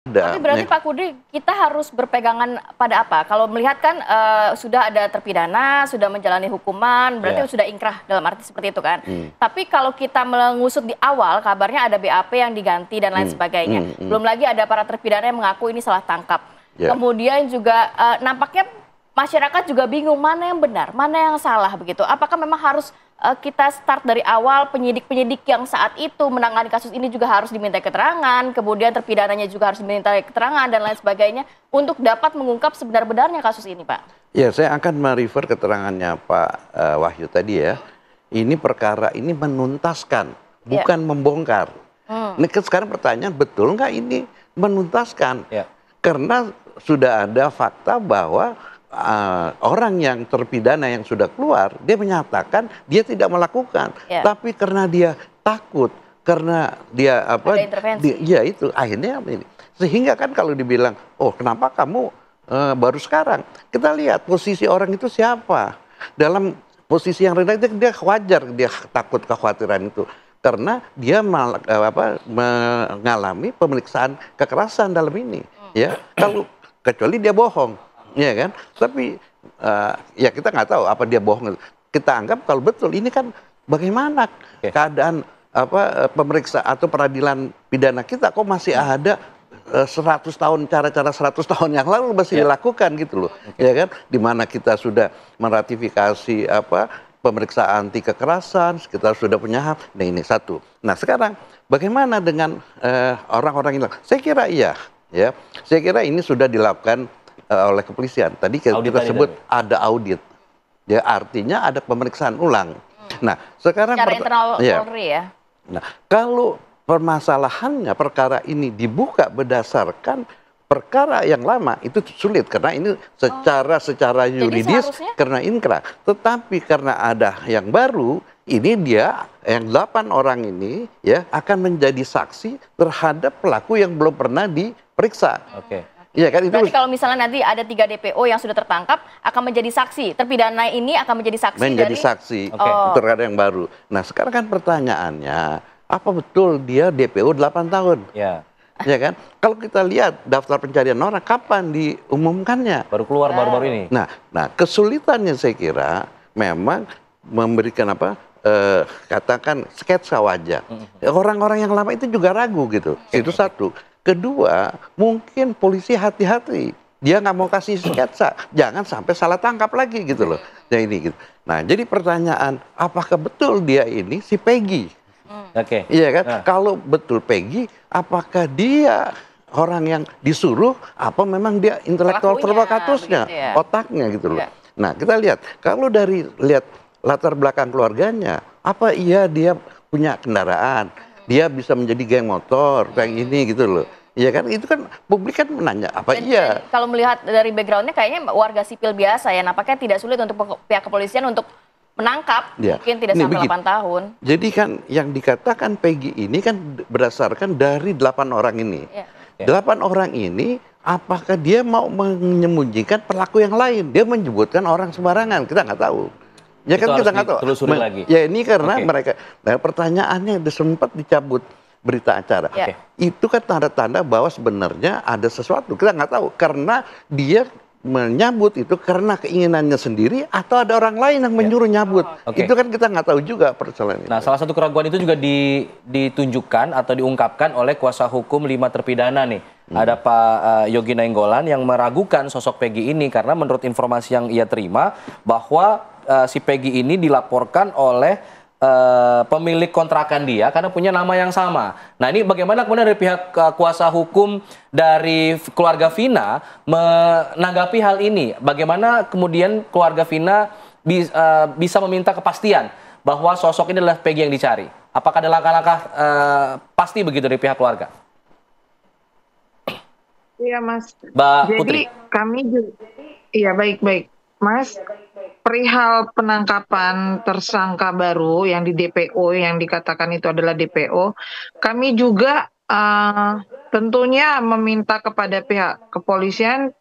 Tapi berarti Pak Kudri, kita harus berpegangan pada apa? Kalau melihat kan sudah ada terpidana, sudah menjalani hukuman, berarti sudah ingkrah dalam arti seperti itu kan. Tapi kalau kita mengusut di awal, kabarnya ada BAP yang diganti dan lain sebagainya. Belum lagi ada para terpidana yang mengaku ini salah tangkap. Kemudian juga nampaknya masyarakat juga bingung mana yang benar, mana yang salah begitu. Apakah memang harus kita start dari awal, penyidik-penyidik yang saat itu menangani kasus ini juga harus diminta keterangan, kemudian terpidananya juga harus diminta keterangan dan lain sebagainya untuk dapat mengungkap sebenar-benarnya kasus ini, Pak? Ya, saya akan merefer keterangannya Pak Wahyu tadi ya. Ini perkara ini menuntaskan, bukan membongkar. Ini sekarang pertanyaan, betul nggak ini menuntaskan? Karena sudah ada fakta bahwa orang yang terpidana yang sudah keluar, dia menyatakan dia tidak melakukan, tapi karena dia takut, karena dia ya itu akhirnya ini. Sehingga kan kalau dibilang, oh kenapa kamu baru sekarang? Kita lihat posisi orang itu siapa. Dalam posisi yang rendah dia wajar, dia takut kekhawatiran itu. Karena dia mengalami pemeriksaan kekerasan dalam ini, ya. Kalau kecuali dia bohong. Ya kan, tapi ya kita nggak tahu apa dia bohong. Kita anggap kalau betul ini kan bagaimana keadaan pemeriksa atau peradilan pidana kita kok masih ada 100 tahun cara-cara 100 tahun yang lalu masih dilakukan gitu loh, ya kan? Dimana kita sudah meratifikasi pemeriksaan anti kekerasan, kita sudah punya hak. Nah ini satu. Nah sekarang bagaimana dengan orang-orang ini? Saya kira iya, ya. Saya kira ini sudah dilakukan oleh kepolisian. Tadi kita sebut ada audit, ya artinya ada pemeriksaan ulang. Nah sekarang Polri ya. Nah kalau permasalahannya perkara ini dibuka berdasarkan perkara yang lama itu sulit karena ini secara yuridis karena inkrah. Tetapi karena ada yang baru, ini dia yang 8 orang ini ya akan menjadi saksi terhadap pelaku yang belum pernah diperiksa. Iya kan, itu berarti kalau misalnya nanti ada 3 DPO yang sudah tertangkap akan menjadi saksi, terpidana ini akan menjadi saksi saksi terhadap yang baru. Nah sekarang kan pertanyaannya, apa betul dia DPO 8 tahun? Ya kan? Kalau kita lihat daftar pencarian orang, kapan diumumkannya? Baru keluar baru-baru ini. Nah kesulitannya saya kira memang memberikan katakan sketsa wajah. Orang-orang yang lama itu juga ragu gitu. Itu satu. Kedua, mungkin polisi hati-hati. Dia nggak mau kasih sketsa, jangan sampai salah tangkap lagi gitu loh. Ya ini gitu. Nah, jadi pertanyaan, apakah betul dia ini si Peggy? Iya kan? Kalau betul Peggy, apakah dia orang yang disuruh? Apa memang dia intelektual provokatusnya, otaknya gitu loh? Nah, kita lihat. Kalau dari lihat latar belakang keluarganya, apa iya dia punya kendaraan? Dia bisa menjadi geng motor kayak ini gitu loh. Iya kan, itu kan publik kan menanya apa iya. Kalau melihat dari backgroundnya kayaknya warga sipil biasa ya, nampaknya tidak sulit untuk pihak kepolisian untuk menangkap, mungkin tidak sampai 8 tahun. Jadi kan yang dikatakan Peggy ini kan berdasarkan dari 8 orang ini. 8 orang ini apakah dia mau menyembunyikan pelaku yang lain? Dia menyebutkan orang sembarangan, kita nggak tahu. Ya kan kita nggak tahu. Lagi. Ya ini karena mereka. Nah pertanyaannya sempat dicabut berita acara. Itu kan tanda-tanda bahwa sebenarnya ada sesuatu. Kita nggak tahu karena dia menyambut itu karena keinginannya sendiri atau ada orang lain yang menyuruh nyambut. Itu kan kita nggak tahu juga persoalan itu. Nah salah satu keraguan itu juga ditunjukkan atau diungkapkan oleh kuasa hukum 5 terpidana nih. Ada Pak Yogi Nainggolan yang meragukan sosok Peggy ini karena menurut informasi yang ia terima bahwa si Peggy ini dilaporkan oleh pemilik kontrakan dia karena punya nama yang sama. Nah ini bagaimana kemudian dari pihak kuasa hukum dari keluarga Vina menanggapi hal ini? Bagaimana kemudian keluarga Vina bisa meminta kepastian bahwa sosok ini adalah Peggy yang dicari? Apakah ada langkah-langkah pasti begitu dari pihak keluarga? Iya Mas. Mbak Jadi Putri. Kami juga, iya baik-baik Mas. Perihal penangkapan tersangka baru yang di DPO yang dikatakan itu adalah DPO, kami juga tentunya meminta kepada pihak kepolisian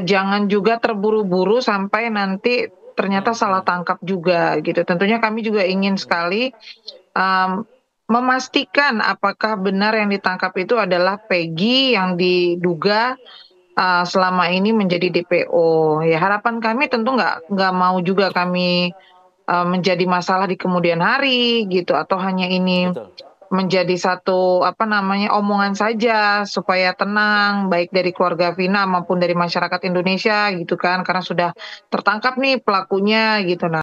jangan juga terburu-buru sampai nanti ternyata salah tangkap juga gitu. Tentunya kami juga ingin sekali memastikan apakah benar yang ditangkap itu adalah Peggy yang diduga selama ini menjadi DPO. Ya harapan kami tentu nggak mau juga kami menjadi masalah di kemudian hari gitu, atau hanya ini Betul. menjadi satu omongan saja supaya tenang baik dari keluarga Vina maupun dari masyarakat Indonesia gitu kan, karena sudah tertangkap nih pelakunya gitu. Nah,